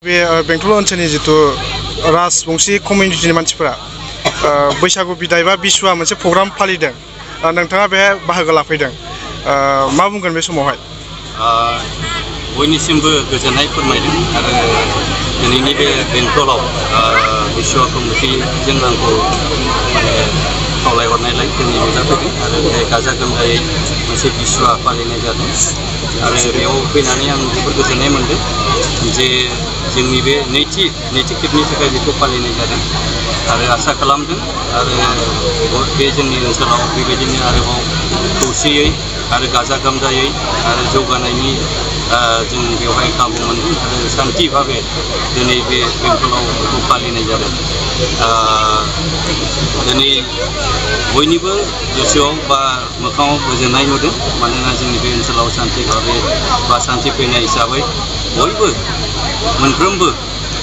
बे बेंटल ओनसोलनि जितु राजबंशी कमिउनिटिनि मानसिफोरा बैसागु बिदाय बा बिसुआ मोनसे प्रग्राम फालिदों नोंथाङा बे बाहागो लाफैदों मा बुंगोन बे समावहाय बयनिसिमबो गोजोननाय फोरमायदों आरो दिनैनि बे बेंटलाव बिसुआ कमिटिजों आंखौ खावलायहरनायलाय दिनै नुजाफैदों आरो बेहाय गाजा गोमजायै मोनसे बिसुआ फालिनाय जादों आरो बेयाव फैनानै आं जोबोर गोजोननाय मोनदों जे जोंनि बे नैथि खेबनि थाखाय बेखौ फालिनाय जादों आरो आसा खालामदों आरो बे जोंनि ओनसोलाव बेबायदिनो आरोबाव खौसेयै आरो गाजा गोमजायै आरो जौगानायनि जों बेवहाय खाबु मोनदों आरो शान्ति भावे दिनै बे बेंटलाव बेखौ फालिनाय जादों दिनै बयनिबो गोसोआव बा मोखाङाव गोजोननाय नुदों मानोना जोंनि बे ओनसोलाव शान्ति भावे बा शान्ति फैनाय हिसाबै बयबो मोनफ्रोमबो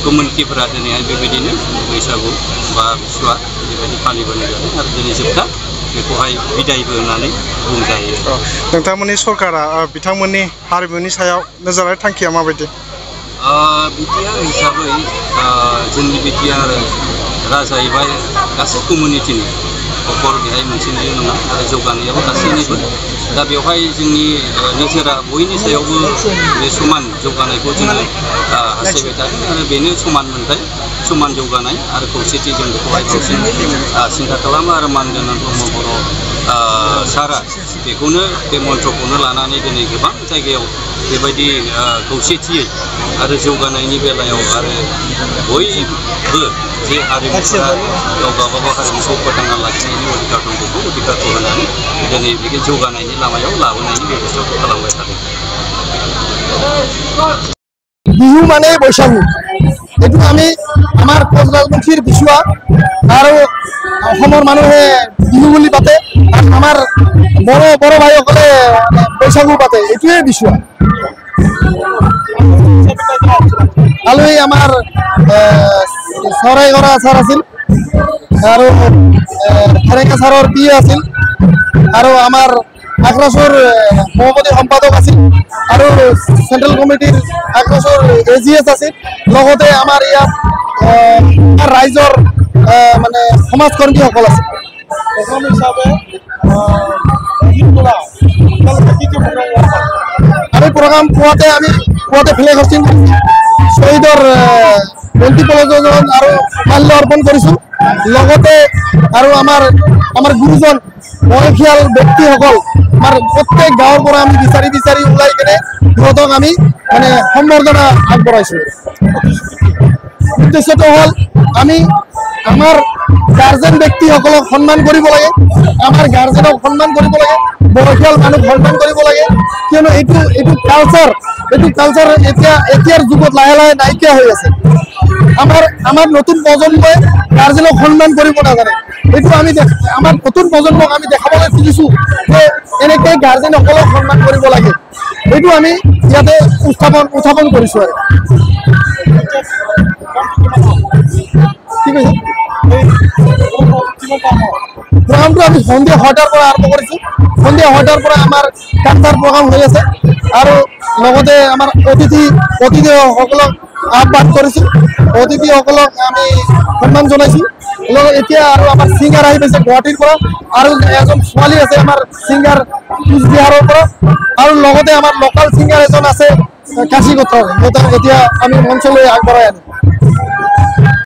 कमिउनिटिफोरा दिनैहाय बेबायदिनो बैसागु बा बिसुआ बेबायदि फालिबोनाय जादों आरो दिनै जोबथा बेखौहाय बिदायबो होननानै बुंजायो नोंथांमोननि सरकारा बिथांमोननि हारिमुनि सायाव नोजोर होनाय थांखिया माबायदि बिटिआर हिसाबै जोंनि बिटिआर जाहैबाय गासै कमिउनिटिनि अकल बेहाय मोनसेनिल' नङा आरो जौगानायाबो गासैनिबो दा बेवहाय जोंनि नोजोरा बयनि सायावबो बे समान जौगानायखौ जोङो हास्थायबाय थादों आरो बेनो समान मोनथाय समान जौगानाय आरो खौसेथि जों बेखौहाय बांसिन सिन्था खालामो आरो मानगोनां ब्रह्म बर' सारा बेखौनो बे मन्त्रखौनो लानानै दिनै गोबां जायगायाव बेबायदि खौसेथियै आरो जौगानायनि बेलायाव आरो बयबो जे हारिमुफोरा गावबागाव हारिमुखौ फोथांना लाखिनायनि अधिकार दं बेखौ अधिकारखौ होनानै दिनै बे जौगानायनि लामायाव लाबोनायनि बेबस्थाखौ खालामबाय थादों বিহু মানে বৈশাগু এইটো আমি আমাৰ কোচ ৰাজবংশীৰ বিচুৱা আৰু অসমৰ মানুহে বিহু বুলি পাতে আৰু আমাৰ বড় ভাইসকলে বৈশাগু পাতে এইটোৱে বিচুৱা আলহী আমাৰ চৰাইগড়া আচাৰ আছিল আৰু ফেৰেঙা চাৰৰ বিয়ে আছিল আৰু আমাৰ আগ্ৰাসৰ সভাপতি সম্পাদক আছিল আৰু চেন্ট্ৰেল কমিটিৰ আগ্ৰাসৰ এজিএছ আছিল লগতে আমাৰ ইয়াত ৰাইজৰ মানে সমাজকৰ্মীসকল আছিল আমি প্ৰগ্ৰাম পুৱাতে ফ্লেগ হষ্টিং শহীদৰ বন্তি প্ৰজ্বলন আৰু মাল্য অৰ্পণ কৰিছোঁ লগতে আৰু আমাৰ গুৰুজন বয়সীয়াল ব্যক্তিসকল আমাৰ প্ৰত্যেক গাঁৱৰ পৰা আমি বিচাৰি ওলাই কিনে সিহঁতক আমি মানে সম্বৰ্ধনা আগবঢ়াইছোঁ উদ্দেশ্যটো হ'ল আমি আমাৰ গাৰ্জেন ব্যক্তিসকলক সন্মান কৰিব লাগে আমাৰ গাৰ্জেনক সন্মান কৰিব লাগে বয়সীয়াল মানুহক সন্মান কৰিব লাগে কিয়নো এইটো কালচাৰ এতিয়াৰ যুগত লাহে লাহে নাইকিয়া হৈ আছে আমাৰ নতুন প্ৰজন্মই গাৰ্জেনক সন্মান কৰিব নাজানে এইটো আমি আমাৰ নতুন প্ৰজন্মক আমি দেখাবলৈ খুজিছোঁ যে এনেকৈ গাৰ্জেনসকলক সন্মান কৰিব লাগে এইটো আমি ইয়াতে উত্থাপন কৰিছোঁ আৰু ঠিক আছে প্ৰগ্ৰামটো আমি সন্ধিয়া 6টাৰ পৰা আৰম্ভ কৰিছোঁ সন্ধিয়া 6টাৰ পৰা আমাৰ কান্তাৰ প্ৰগ্ৰাম হৈ আছে আৰু লগতে আমাৰ অতিথিসকলক আহ্বান কৰিছোঁ অতিথিসকলক আমি সন্মান জনাইছোঁ লগত এতিয়া আৰু আমাৰ ছিংগাৰ আহি পাইছে গুৱাহাটীৰ পৰা আৰু এজন ছোৱালী আছে আমাৰ ছিংগাৰ কোচবিহাৰৰ পৰা আৰু লগতে আমাৰ লোকেল ছিংগাৰ এজন আছে কাশীগোটৰ এতিয়া আমি মঞ্চলৈ আগবঢ়াই আনিম